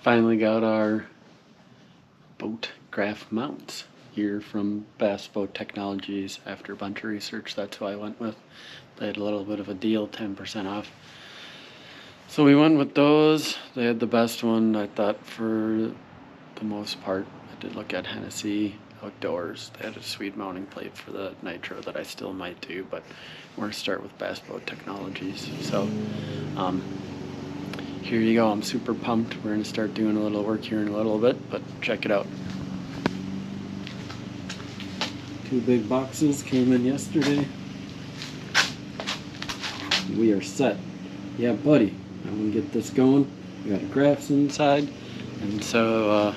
Finally got our boat graph mounts here from Bass Boat Technologies. After a bunch of research, that's who I went with. They had a little bit of a deal, 10% off. So we went with those. They had the best one, I thought, for the most part. I did look at Hennessy Outdoors. They had a sweet mounting plate for the Nitro that I still might do, but we're gonna start with Bass Boat Technologies. So here you go. I'm super pumped. We're gonna start doing a little work here in a little bit, but check it out. 2 big boxes came in yesterday. We are set. Yeah, buddy. I'm gonna get this going. We got a graphs inside, and so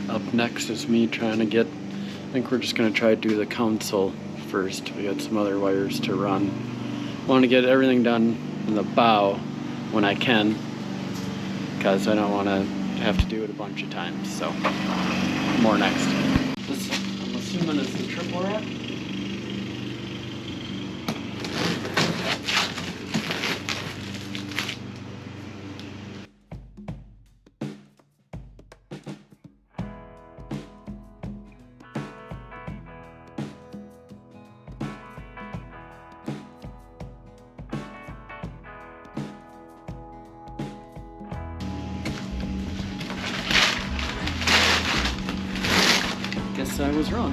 up next is me trying to get. I think we're just gonna try to do the console first. We got some other wires to run. Want to get everything done in the bow when I can, because I don't want to have to do it a bunch of times. So more next. This, I'm assuming it's the triple wrap. Guess I was wrong.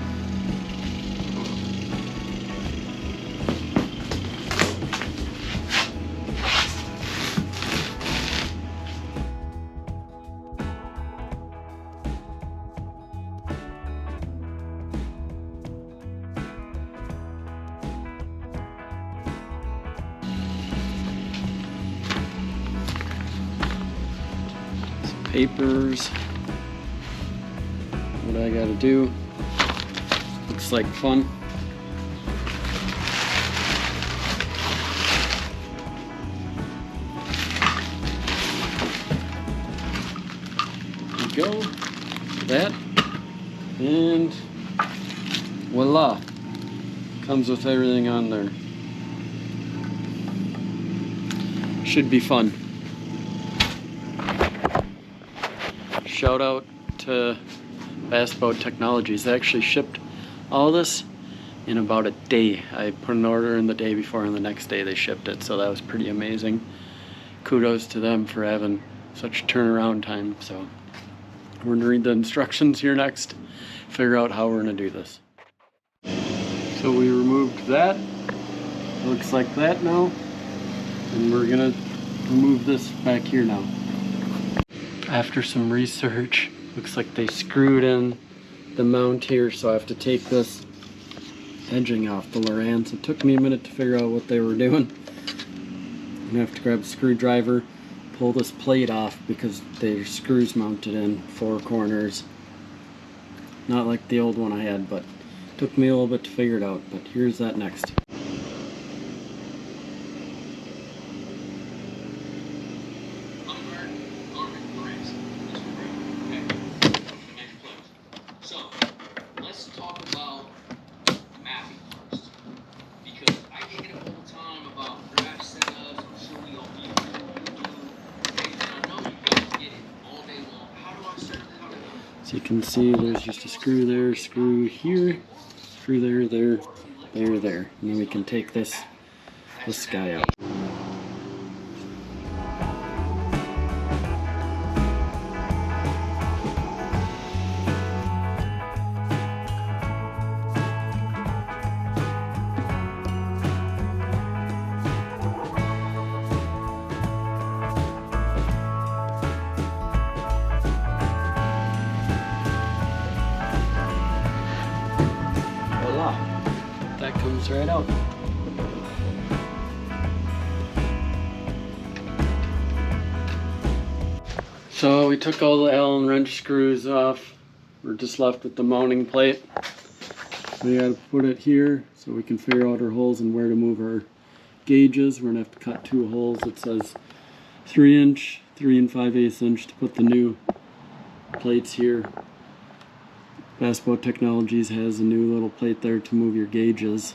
Some papers. What I gotta do. Looks like fun. There you go. That. And voila. Comes with everything on there. Should be fun. Shout out to Bass Boat Technologies. They actually shipped all this in about a day. I put an order in the day before, and the next day they shipped it, so that was pretty amazing. Kudos to them for having such turnaround time. So we're gonna read the instructions here next, figure out how we're gonna do this. So we removed that. It looks like that now, and we're gonna remove this back here now. After some research, looks like they screwed in the mount here, so I have to take this edging off the Lowrance. It took me a minute to figure out what they were doing. I'm gonna have to grab a screwdriver, pull this plate off, because there's screws mounted in 4 corners. Not like the old one I had, but it took me a little bit to figure it out. But here's that next. So you can see there's just a screw there, screw here, screw there, there, there, there. And then we can take this guy out. That comes right out. So we took all the Allen wrench screws off. We're just left with the mounting plate. We gotta put it here so we can figure out our holes and where to move our gauges. We're gonna have to cut 2 holes. It says 3 inch, 3 5/8 inch to put the new plates here. Bass Boat Technologies has a new little plate there to move your gauges.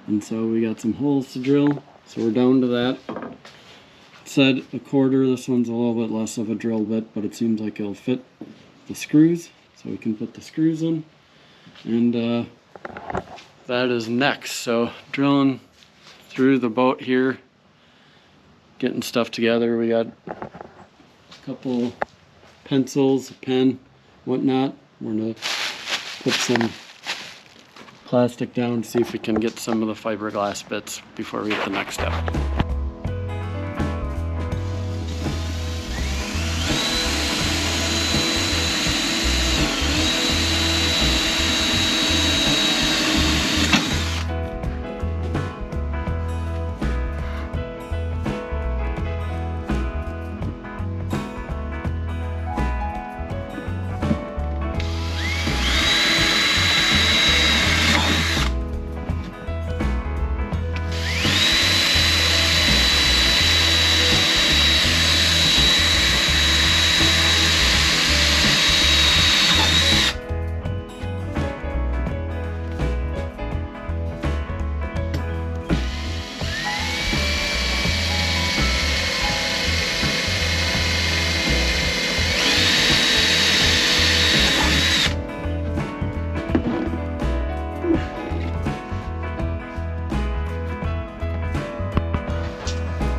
And so we got some holes to drill, so we're down to that. said a quarter. This one's a little bit less of a drill bit, but it seems like it'll fit the screws, so we can put the screws in. And that is next. So drilling through the boat here, getting stuff together. We got a couple pencils, a pen, whatnot. We're gonna put some plastic down, see if we can get some of the fiberglass bits before we get the next step.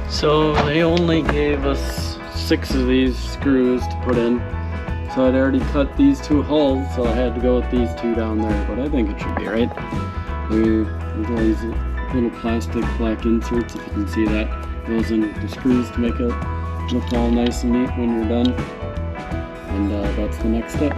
So they only gave us 6 of these screws to put in. So I'd already cut these 2 holes, so I had to go with these 2 down there, but I think it should be right. There's all these little plastic black inserts, if you can see that. Goes in with the screws to make it look all nice and neat when you're done. And that's the next step.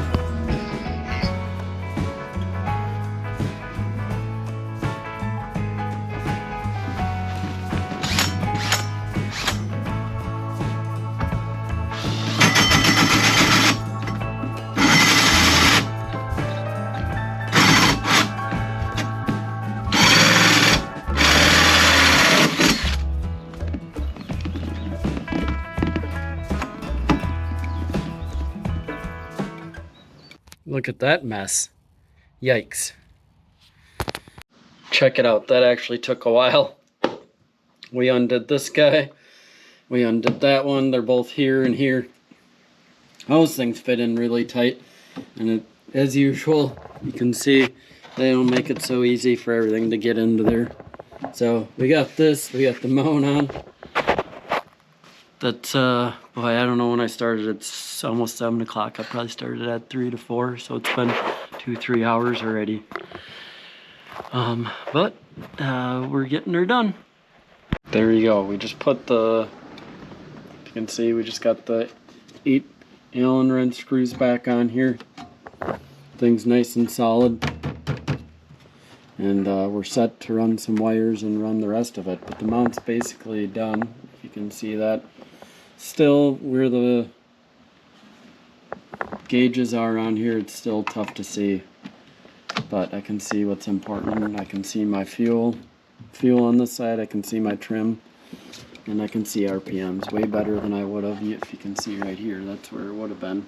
Look at that mess. Yikes. Check it out. That actually took a while. We undid this guy. We undid that one. They're both here and here. Those things fit in really tight. And as usual, you can see they don't make it so easy for everything to get into there. So we got this. We got the mount on. That's, boy, I don't know when I started. It's almost 7 o'clock. I probably started at 3 to 4, so it's been 2-3 hours already. But we're getting her done. There you go. We just put the, you can see, we just got the 8 Allen wrench screws back on here. Thing's nice and solid. And we're set to run some wires and run the rest of it. But the mount's basically done, if you can see that. Still, where the gauges are on here, it's still tough to see. But I can see what's important. I can see my fuel on this side. I can see my trim. And I can see RPMs way better than I would have. If you can see right here, that's where it would have been.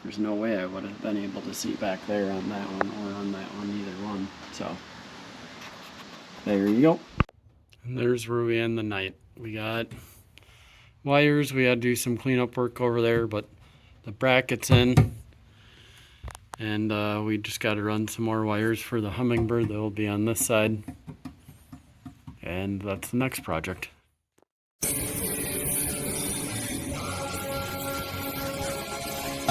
There's no way I would have been able to see back there on that one or on that one, either one. So, there you go. And there's where we end the night. We got wires. We had to do some cleanup work over there, but the bracket's in. And we just got to run some more wires for the Hummingbird that will be on this side. And that's the next project.